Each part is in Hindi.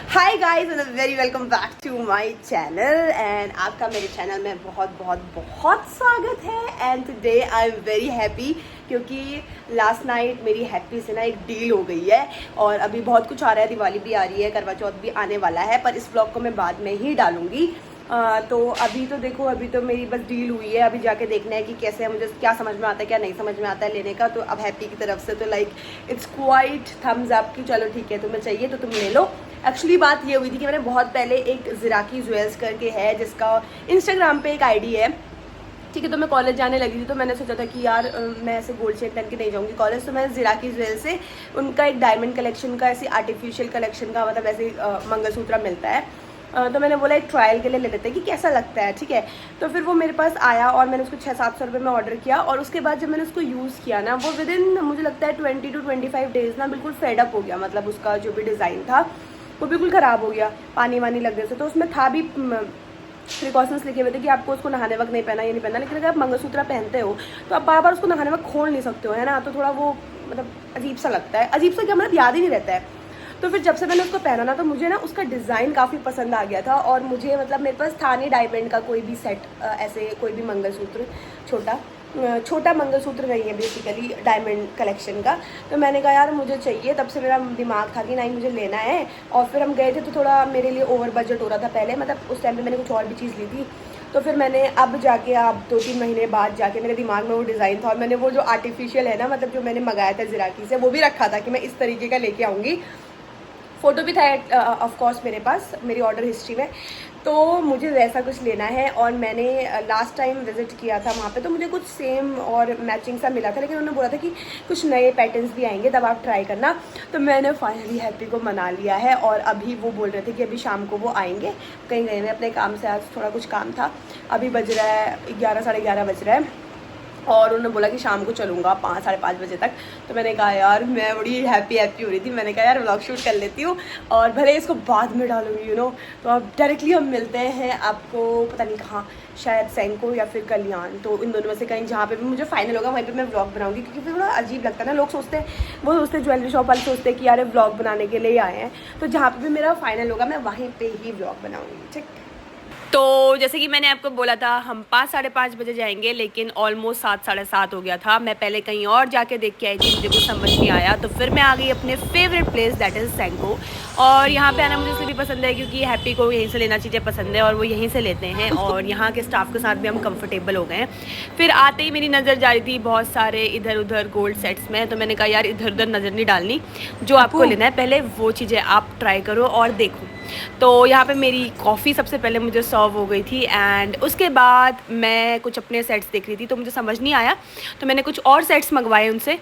Hi guys and very welcome back to my channel and आपका मेरे चैनल में बहुत बहुत बहुत स्वागत है। And today I am very happy क्योंकि लास्ट नाइट मेरी हैप्पी से ना एक डील हो गई है और अभी बहुत कुछ आ रहा है। दिवाली भी आ रही है, करवा चौथ भी आने वाला है, पर इस ब्लॉग को मैं बाद में ही डालूंगी। तो अभी तो देखो, अभी तो मेरी बस डील हुई है। अभी जाके देखना है कि कैसे है, मुझे क्या समझ में आता है क्या नहीं समझ में आता है लेने का। तो अब हैप्पी की तरफ से तो like it's quite thumbs up कि चलो ठीक है, तुम्हें चाहिए तो तुम ले लो। एक्चुअली बात ये हुई थी कि मैंने बहुत पहले एक ज़िराकी ज्वेल्स करके है जिसका इंस्टाग्राम पे एक आईडी है, ठीक है। तो मैं कॉलेज जाने लगी थी तो मैंने सोचा था कि यार मैं ऐसे गोल्ड चेन पहन के नहीं जाऊंगी कॉलेज। तो मैं ज़िराकी ज्वेल्स से उनका एक डायमंड कलेक्शन का, ऐसी आर्टिफिशियल कलेक्शन का, मतलब ऐसे मंगलसूत्र मिलता है। तो मैंने बोला एक ट्रायल के लिए ले लेते हैं कि कैसा लगता है, ठीक है। तो फिर वो मेरे पास आया और मैंने उसको 600-700 रुपये में ऑर्डर किया। और उसके बाद जब मैंने उसको यूज़ किया ना, वो विद इन मुझे लगता है 20 to 25 डेज़ ना बिल्कुल फेडअप हो गया। मतलब उसका जो भी डिज़ाइन था वो बिल्कुल ख़राब हो गया, पानी वानी लग गए थे। तो उसमें था भी प्रिकॉशंस लिखे हुए थे कि आपको उसको नहाने वक्त नहीं पहना, ये नहीं पहना। लेकिन अगर आप मंगलसूत्र पहनते हो तो आप बार बार उसको नहाने वक्त खोल नहीं सकते हो, है ना। तो थोड़ा वो मतलब अजीब सा लगता है। अजीब सा क्या, मतलब याद ही नहीं रहता है। तो फिर जब से मैंने उसको पहना ना, तो मुझे ना उसका डिज़ाइन काफ़ी पसंद आ गया था। और मुझे मतलब मेरे पास था नहीं डायमंड का कोई भी सेट, ऐसे कोई भी मंगलसूत्र छोटा मंगलसूत्र नहीं है बेसिकली डायमंड कलेक्शन का। तो मैंने कहा यार मुझे चाहिए, तब से मेरा दिमाग था कि नहीं मुझे लेना है। और फिर हम गए थे तो थोड़ा मेरे लिए ओवर बजट हो रहा था पहले, मतलब उस टाइम पे मैंने कुछ और भी चीज़ ली थी। तो फिर मैंने अब जाके, अब 2-3 महीने बाद जाके मेरे दिमाग में वो डिज़ाइन था और मैंने वो जो आर्टिफिशियल है ना, मतलब जो मैंने मंगाया था ज़िराकी से, वो भी रखा था कि मैं इस तरीके का लेके आऊँगी। फ़ोटो भी था ऑफ कोर्स मेरे पास, मेरी ऑर्डर हिस्ट्री में। तो मुझे वैसा कुछ लेना है। और मैंने लास्ट टाइम विज़िट किया था वहाँ पे, तो मुझे कुछ सेम और मैचिंग सा मिला था, लेकिन उन्होंने बोला था कि कुछ नए पैटर्न्स भी आएंगे तब आप ट्राई करना। तो मैंने फाइनली हैप्पी को मना लिया है और अभी वो बोल रहे थे कि अभी शाम को वो आएंगे। कहीं गए हुए अपने काम से, आज थोड़ा कुछ काम था। अभी बज रहा है 11, साढ़े 11 बज रहा है और उन्होंने बोला कि शाम को चलूँगा 5, साढ़े 5 बजे तक। तो मैंने कहा यार, मैं बड़ी हैप्पी हो रही थी। मैंने कहा यार व्लॉग शूट कर लेती हूँ और भले इसको बाद में डालूंगी, तो अब डायरेक्टली हम मिलते हैं आपको पता नहीं कहाँ, शायद सेंको या फिर कल्याण। तो इन दोनों में से कहीं जहाँ पे भी मुझे फाइनल होगा वहीं पे मैं व्लॉग बनाऊंगी, क्योंकि फिर थोड़ा अजीब लगता है ना। लोग सोचते हैं, वो सोचते हैं ज्वेलरी शॉप वाले सोचते हैं कि यार व्लॉग बनाने के लिए ही आए हैं। तो जहाँ पर भी मेरा फाइनल होगा मैं वहीं पर ही व्लॉग बनाऊँगी, ठीक। तो जैसे कि मैंने आपको बोला था हम 5, साढ़े 5 बजे जाएंगे, लेकिन ऑलमोस्ट 7, साढ़े 7 हो गया था। मैं पहले कहीं और जाके देख के आई थी, मुझे कुछ समझ नहीं आया। तो फिर मैं आ गई अपने favourite place that is Senco. और यहाँ पे आना मुझे इसलिए भी पसंद है क्योंकि हैप्पी को यहीं से लेना चीज़ें पसंद है और वो यहीं से लेते हैं। और यहाँ के स्टाफ के साथ भी हम कंफर्टेबल हो गए हैं। फिर आते ही मेरी नज़र जा रही थी बहुत सारे इधर उधर गोल्ड सेट्स में। तो मैंने कहा यार इधर उधर नज़र नहीं डालनी, जो आपको लेना है पहले वो चीज़ें आप ट्राई करो और देखो। तो यहाँ पे मेरी कॉफ़ी सबसे पहले मुझे सर्व हो गई थी एंड उसके बाद मैं कुछ अपने सेट्स देख रही थी, तो मुझे समझ नहीं आया तो मैंने कुछ और सेट्स मंगवाए उनसे।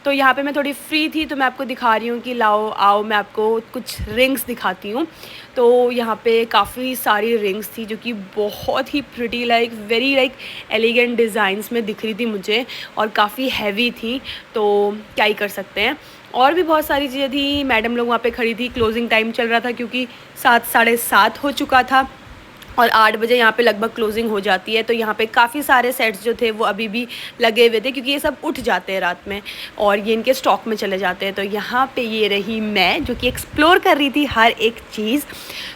तो यहाँ पे मैं थोड़ी फ्री थी तो मैं आपको दिखा रही हूँ कि लाओ आओ मैं आपको कुछ रिंग्स दिखाती हूँ। तो यहाँ पे काफ़ी सारी रिंग्स थी जो कि बहुत ही pretty, like very like elegant designs में दिख रही थी मुझे और काफ़ी हैवी थी। तो क्या ही कर सकते हैं। और भी बहुत सारी चीज़ें थी। मैडम लोग वहाँ पे खड़ी थी, क्लोजिंग टाइम चल रहा था क्योंकि 7, साढ़े 7 हो चुका था और 8 बजे यहाँ पे लगभग क्लोजिंग हो जाती है। तो यहाँ पे काफ़ी सारे सेट्स जो थे वो अभी भी लगे हुए थे क्योंकि ये सब उठ जाते हैं रात में और ये इनके स्टॉक में चले जाते हैं। तो यहाँ पे ये रही मैं जो कि एक्सप्लोर कर रही थी हर एक चीज़।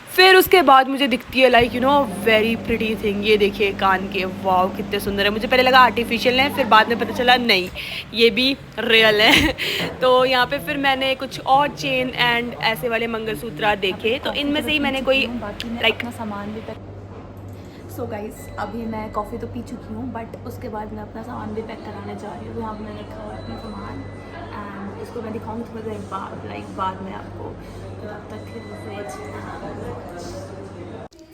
फिर उसके बाद मुझे दिखती है लाइक वेरी प्रिटी थिंग। ये देखिए कान के, वाव कितने सुंदर है। मुझे पहले लगा आर्टिफिशियल है, फिर बाद में पता चला नहीं ये भी रियल है। तो यहाँ पे फिर मैंने कुछ और चेन एंड ऐसे वाले मंगलसूत्र देखे, तो इनमें से ही मैंने कोई लाइक सामान भी। सो गाइस अभी मैं कॉफ़ी तो पी चुकी हूँ बट उसके बाद मैं अपना सामान भी पैक कराने जा रही हूँ। तो यहाँ पर मैंने रखा हुआ अपना सामान एंड इसको मैं दिखाऊंगी थोड़ी देर बाद, लाइक बाद में आपको। तब तक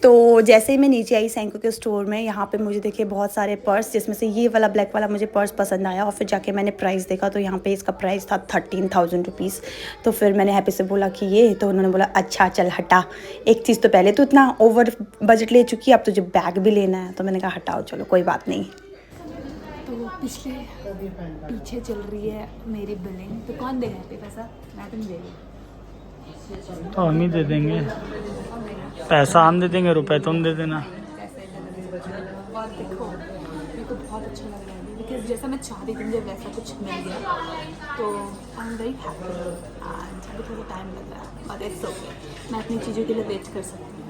तो जैसे ही मैं नीचे आई सेंको के स्टोर में, यहाँ पे मुझे देखे बहुत सारे पर्स, जिसमें से ये वाला ब्लैक वाला मुझे पर्स पसंद आया। और फिर जाके मैंने प्राइस देखा तो यहाँ पे इसका प्राइस था 13,000 रुपीज़। तो फिर मैंने हैप्पी से बोला कि ये, तो उन्होंने बोला अच्छा चल हटा, एक चीज़ तो पहले तो इतना ओवर बजट ले चुकी है, अब तुझे बैग भी लेना है। तो मैंने कहा हटाओ चलो कोई बात नहीं। तो पीछे चल रही है मेरी बिलिंग। तो कौन देगा हैप्पी पैसा? मैं तो नहीं देगी। तो हम ही दे देंगे, पैसा हम दे देंगे, रुपए तुम दे देना। और देखो मेरे को बहुत अच्छा लग रहा है। बिकॉज जैसा मैं चाहती थी मुझे वैसा कुछ मिल गया, तो आई एम वेरी हैप्पी एंड अभी थोड़ा टाइम लग रहा है बट इट्स ओके, मैं अपनी चीज़ों के लिए वेट कर सकती हूँ।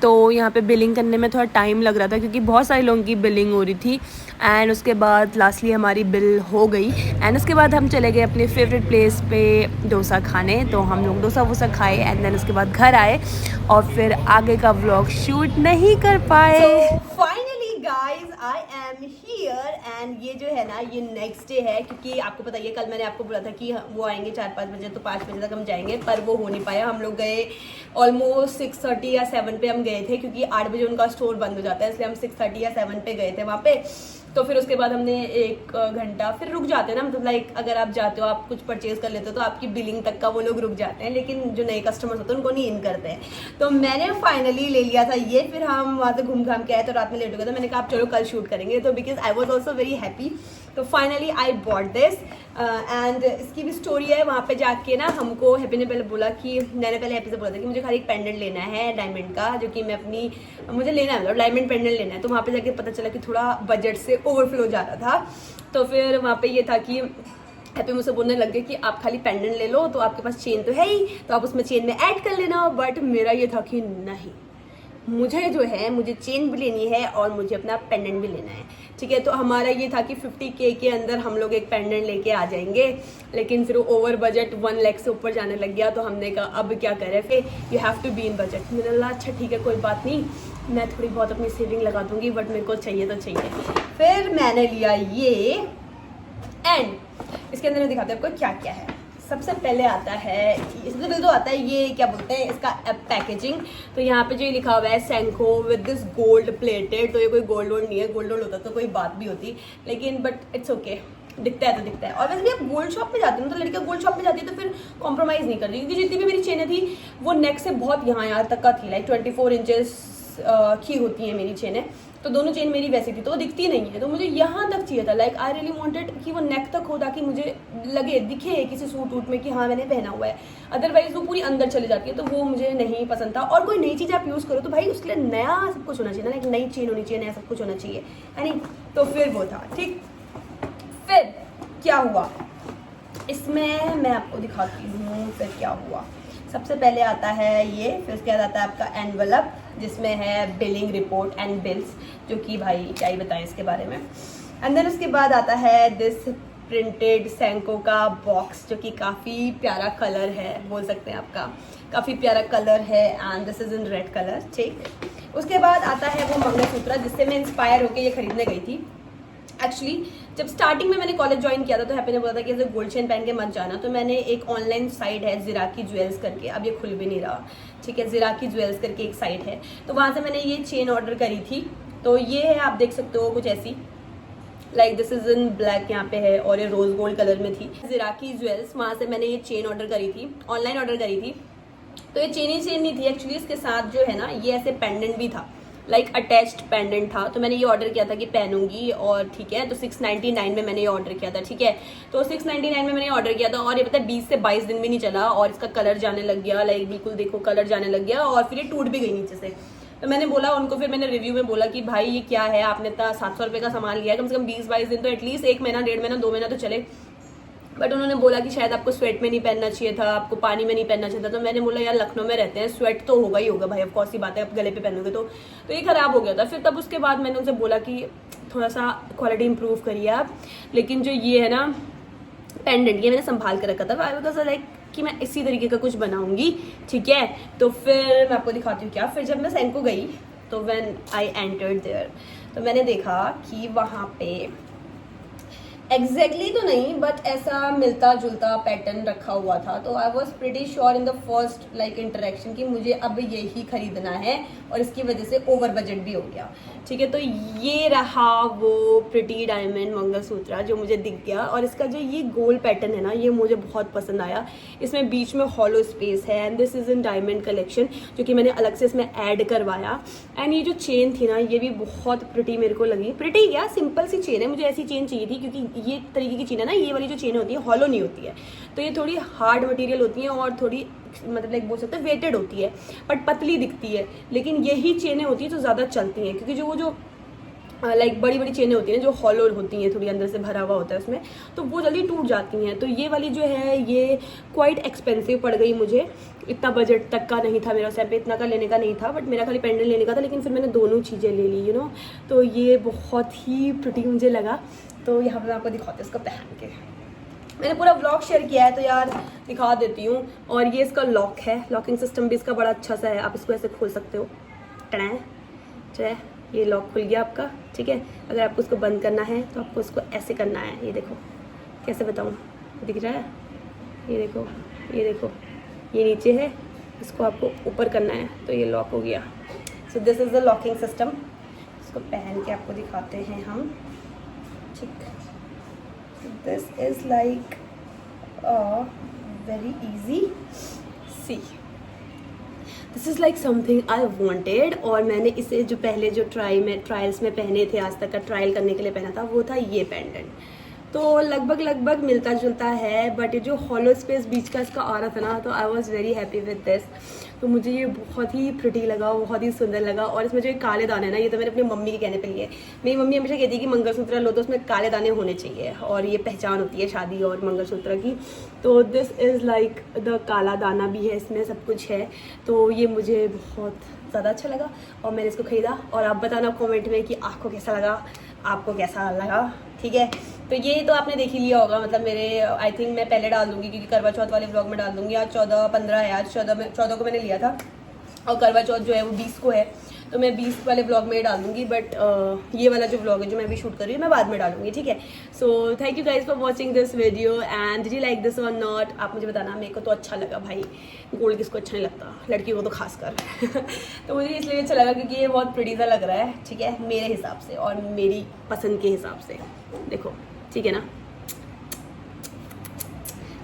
तो यहाँ पे बिलिंग करने में थोड़ा टाइम लग रहा था क्योंकि बहुत सारे लोगों की बिलिंग हो रही थी एंड उसके बाद लास्टली हमारी बिल हो गई एंड उसके बाद हम चले गए अपने फेवरेट प्लेस पे डोसा खाने। तो हम लोग डोसा वोसा खाए एंड देन उसके बाद घर आए और फिर आगे का व्लॉग शूट नहीं कर पाए। Finally guys I am here and ये जो है ना ये नेक्स्ट डे है क्योंकि आपको पता ही है कल मैंने आपको बोला था कि वो आएंगे 4-5 बजे तो 5 बजे तक हम जाएंगे, पर वो हो नहीं पाया। हम लोग गए ऑलमोस्ट 6:30 या 7 पे हम गए थे क्योंकि 8 बजे उनका स्टोर बंद हो जाता है, इसलिए हम 6:30 या 7 पे गए थे वहाँ पे। तो फिर उसके बाद हमने 1 घंटा फिर रुक जाते हैं ना, मतलब लाइक अगर आप जाते हो आप कुछ परचेज कर लेते हो तो आपकी बिलिंग तक का वो लोग रुक जाते हैं, लेकिन जो नए कस्टमर्स होते हैं उनको नहीं इन करते हैं। तो मैंने फाइनली ले लिया था ये, फिर हम वहाँ से घूम घाम के आए तो रात में लेट हो गया था। मैंने कहा आप चलो कल शूट करेंगे, तो because I was also very happy. तो finally I bought this and इसकी भी स्टोरी है। वहाँ पे जाके ना हमको हैप्पी ने पहले बोला कि मैंने पहले हैप्पी से बोला था कि मुझे खाली एक पेंडेंट लेना है डायमंड का, जो कि मैं अपनी मुझे लेना है, मतलब डायमंड पेंडेंट लेना है। तो वहाँ पे जाके पता चला कि थोड़ा बजट से ओवरफ्लो जा रहा था। तो फिर वहाँ पे ये था कि हैप्पी मुझसे बोलने लग गए कि आप खाली पेंडेंट ले लो, तो आपके पास चेन तो है ही, तो आप उसमें चेन में ऐड कर लेना। बट मेरा ये था कि नहीं, मुझे जो है मुझे चेन भी लेनी है और मुझे अपना पेंडेंट भी लेना है, ठीक है। तो हमारा ये था कि 50K के अंदर हम लोग एक पेंडेंट लेके आ जाएंगे, लेकिन फिर ओवर बजट 1 लाख से ऊपर जाने लग गया। तो हमने कहा अब क्या करें, फिर you have to be in budget. मैंने बोला अच्छा ठीक है कोई बात नहीं, मैं थोड़ी बहुत अपनी सेविंग लगा दूंगी, बट मेरे को चाहिए तो चाहिए। फिर मैंने लिया ये एंड इसके अंदर मैं दिखाती हूँ आपको क्या क्या है। सबसे पहले आता है, सबसे पहले तो आता है ये क्या बोलते हैं इसका पैकेजिंग। तो यहाँ पे जो ये लिखा हुआ है Senco with this gold plated, तो ये कोई गोल्ड वोल्ड नहीं है, गोल्ड वोल्ड होता तो कोई बात भी होती, लेकिन बट इट्स ओके, दिखता है तो दिखता है। और वैसे भी आप गोल्ड शॉप पे जाते हो तो लड़कियाँ गोल्ड शॉप पे जाती है तो फिर कॉम्प्रोमाइज़ नहीं करती, क्योंकि जितनी भी मेरी चेनें थी वो नेक से बहुत यहाँ तक का थी, लाइक 24 इंचेस की होती है मेरी चेनें। तो दोनों चेन मेरी वैसी थी तो वो दिखती नहीं है, तो मुझे यहाँ तक चाहिए था, लाइक आई रियली वांटेड कि वो नेक तक हो ताकि मुझे लगे दिखे किसी सूट वूट में कि हाँ मैंने पहना हुआ है। अदरवाइज वो पूरी अंदर चली जाती है, तो वो मुझे नहीं पसंद था। और कोई नई चीज़ आप यूज़ करो तो भाई उसके लिए नया सब कुछ होना चाहिए ना, एक नई चेन होनी चाहिए, नया सब कुछ होना चाहिए, है नहीं। तो फिर वो था ठीक। फिर क्या हुआ इसमें मैं आपको दिखाती हूँ। फिर क्या हुआ, सबसे पहले आता है ये, फिर उसके बाद आता है आपका एनवलप जिसमें है बिलिंग रिपोर्ट एंड बिल्स, जो कि भाई क्या ही बताएं इसके बारे में। एंड देन उसके बाद आता है दिस प्रिंटेड सेंको का बॉक्स, जो कि काफ़ी प्यारा कलर है, बोल सकते हैं आपका काफ़ी प्यारा कलर है and this is in red colour, ठीक। उसके बाद आता है वो मंगलसूत्र जिससे मैं इंस्पायर होकर ये खरीदने गई थी। एक्चुअली जब स्टार्टिंग में मैंने कॉलेज ज्वाइन किया था तो हैप्पी ने बोला था कि ऐसे गोल्ड चेन पहन के मत जाना, तो मैंने एक ऑनलाइन साइट है ज़िराकी ज्वेल्स करके, अब ये खुल भी नहीं रहा, ठीक है, ज़िराकी ज्वेल्स करके एक साइट है, तो वहाँ से मैंने ये चेन ऑर्डर करी थी। तो ये है, आप देख सकते हो कुछ ऐसी, like this is in black यहाँ पे है और ये रोज गोल्ड कलर में थी। ज़िराकी ज्वेल्स, वहाँ से मैंने ये चेन ऑर्डर करी थी, ऑनलाइन ऑर्डर करी थी। तो ये चेन ही चेन नहीं थी एक्चुअली, इसके साथ जो है ना ये ऐसे पेंडेंट भी था, लाइक अटैच्ड पेंडेंट था। तो मैंने ये ऑर्डर किया था कि पहनूंगी और ठीक है, तो 699 में मैंने ये ऑर्डर किया था, ठीक है। तो 699 में मैंने ऑर्डर किया था और ये पता है 20 से 22 दिन भी नहीं चला और इसका कलर जाने लग गया, लाइक बिल्कुल देखो कलर जाने लग गया और फिर ये टूट भी गई नीचे से। तो मैंने बोला उनको, फिर मैंने रिव्यू में बोला कि भाई ये क्या है, आपने इतना 700 रुपये का सामान लिया है, कम से कम 20-22 दिन तो एटलीस्ट 1 महीना 1.5 महीना 2 महीना तो चले। बट उन्होंने बोला कि शायद आपको स्वेट में नहीं पहनना चाहिए था, आपको पानी में नहीं पहनना चाहिए था। तो मैंने बोला यार लखनऊ में रहते हैं, स्वेट तो होगा ही होगा भाई, ऑफ कोर्स ही बात है, आप गले पे पहनोगे तो ये खराब हो गया था। फिर तब उसके बाद मैंने उनसे बोला कि थोड़ा सा क्वालिटी इंप्रूव करिए आप, लेकिन जो ये है ना पेंडेंट, ये मैंने संभाल कर रखा था, बिकॉज लाइक कि मैं इसी तरीके का कुछ बनाऊंगी, ठीक है। तो फिर मैं आपको दिखाती हूँ क्या। फिर जब मैं सेंको गई तो व्हेन आई एंटर्ड देयर, तो मैंने देखा कि वहाँ पे एग्जैक्टली तो नहीं बट ऐसा मिलता जुलता पैटर्न रखा हुआ था। तो I was pretty sure in the first like interaction कि मुझे अब यही खरीदना है और इसकी वजह से ओवर बजट भी हो गया, ठीक है। तो ये रहा वो प्रिटी डायमंड मंगलसूत्र जो मुझे दिख गया, और इसका जो ये गोल्ड पैटर्न है ना ये मुझे बहुत पसंद आया। इसमें बीच में हॉलो स्पेस है and this is in diamond collection, जो कि मैंने अलग से इसमें ऐड करवाया। एंड ये जो चेन थी ना ये भी बहुत प्रिटी मेरे को लगी, प्रिटी क्या सिंपल सी चेन है, मुझे ऐसी चेन चाहिए थी क्योंकि ये तरीके की चेन है ना, ये वाली जो चेन होती है हॉलो नहीं होती है, तो ये थोड़ी हार्ड मटेरियल होती है और थोड़ी मतलब लाइक बोल सकते हैं वेटेड होती है बट पतली दिखती है। लेकिन यही चेनें होती है जो ज़्यादा चलती हैं, क्योंकि जो वो जो लाइक बड़ी बड़ी चेनें होती हैं जो हॉलो होती हैं, थोड़ी अंदर से भरा हुआ होता है उसमें, तो वो जल्दी टूट जाती हैं। तो ये वाली जो है ये क्वाइट एक्सपेंसिव पड़ गई मुझे, इतना बजट तक का नहीं था मेरा, उस टाइम पे इतना का लेने का नहीं था, बट मेरा खाली पेंडेंट लेने का था, लेकिन फिर मैंने दोनों चीज़ें ले ली, यू नो। तो ये बहुत ही प्रिटी मुझे लगा, तो यहाँ पर मैं आपको दिखाती हूँ इसको पहन के। मैंने पूरा व्लॉग शेयर किया है तो यार दिखा देती हूँ। और ये इसका लॉक है, लॉकिंग सिस्टम भी इसका बड़ा अच्छा सा है, आप इसको ऐसे खोल सकते हो, टड़ैं टड़ैं, ये लॉक खुल गया आपका, ठीक है। अगर आपको उसको बंद करना है तो आपको उसको ऐसे करना है, ये देखो कैसे बताऊँ, दिख रहा है, ये देखो ये देखो, ये नीचे है, इसको आपको ऊपर करना है तो ये लॉक हो गया। So this is the locking system. इसको पहन के आपको दिखाते हैं हम, ठीक। This is like very easy, see this is like something I wanted. और मैंने इसे जो पहले जो ट्रायल्स में पहने थे, आज तक का ट्रायल करने के लिए पहना था, वो था ये पेंडेंट। तो लगभग मिलता जुलता है, बट ये जो हॉलो स्पेस बीच का इसका आ रहा था ना, तो I was very happy with this. तो मुझे ये बहुत ही प्रिटी लगा, बहुत ही सुंदर लगा। और इसमें जो काले दाने हैं ना, ये तो मैंने अपनी मम्मी के कहने पे लिए। मेरी मम्मी हमेशा कहती है कि मंगलसूत्र लो तो उसमें काले दाने होने चाहिए, और ये पहचान होती है शादी और मंगलसूत्र की। तो दिस इज़ लाइक द काला दाना भी है इसमें, सब कुछ है। तो ये मुझे बहुत ज़्यादा अच्छा लगा और मैंने इसको ख़रीदा। और आप बताना कमेंट में कि आपको कैसा लगा, आपको कैसा लगा, ठीक है। तो ये तो आपने देख ही लिया होगा, मतलब मेरे आई थिंक मैं पहले डाल दूंगी क्योंकि करवा चौथ वाले व्लॉग में डाल दूंगी। आज 14-15 है, आज 14 को मैंने लिया था और करवा चौथ जो है वो 20 को है, तो मैं 20 वाले व्लॉग में ही डाल दूंगी। बट ये वाला जो व्लॉग है जो मैं अभी शूट कर रही हूँ मैं बाद में डालूंगी, ठीक है। So thank you guys for watching this video and did you like this और नॉट। आप मुझे बताना, मेरे को तो अच्छा लगा भाई, गोल्ड किसको अच्छा नहीं लगता, लड़कियों को तो खासकर तो मुझे इसलिए अच्छा लगा क्योंकि ये बहुत प्रिटी सा लग रहा है, ठीक है, मेरे हिसाब से और मेरी पसंद के हिसाब से, देखो, ठीक है ना।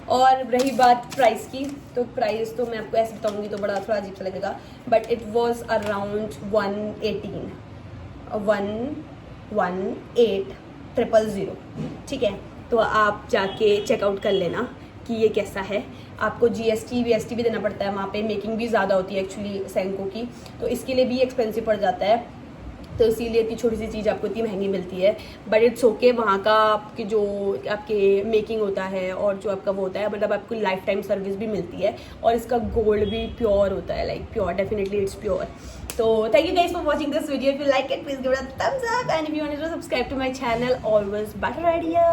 और रही बात प्राइस की, तो प्राइस तो मैं आपको ऐसे बताऊंगी तो बड़ा थोड़ा अजीब सा लगेगा, बट इट वाज अराउंड 118,000, ठीक है। तो आप जाके चेकआउट कर लेना कि ये कैसा है। आपको GST VST भी देना पड़ता है वहाँ पे, मेकिंग भी ज़्यादा होती है एक्चुअली सेंको की, तो इसके लिए भी एक्सपेंसिव पड़ जाता है। तो इसीलिए इतनी छोटी सी चीज़ आपको इतनी महंगी मिलती है, बट इट्स ओके। वहाँ का आपके जो आपके मेकिंग होता है और जो आपका वो होता है, मतलब आपको लाइफ टाइम सर्विस भी मिलती है और इसका गोल्ड भी प्योर होता है, like pure, definitely it's pure. तो thank you guys for watching this video. If you like it please give it a thumbs up and if you want to subscribe to my channel, always better idea।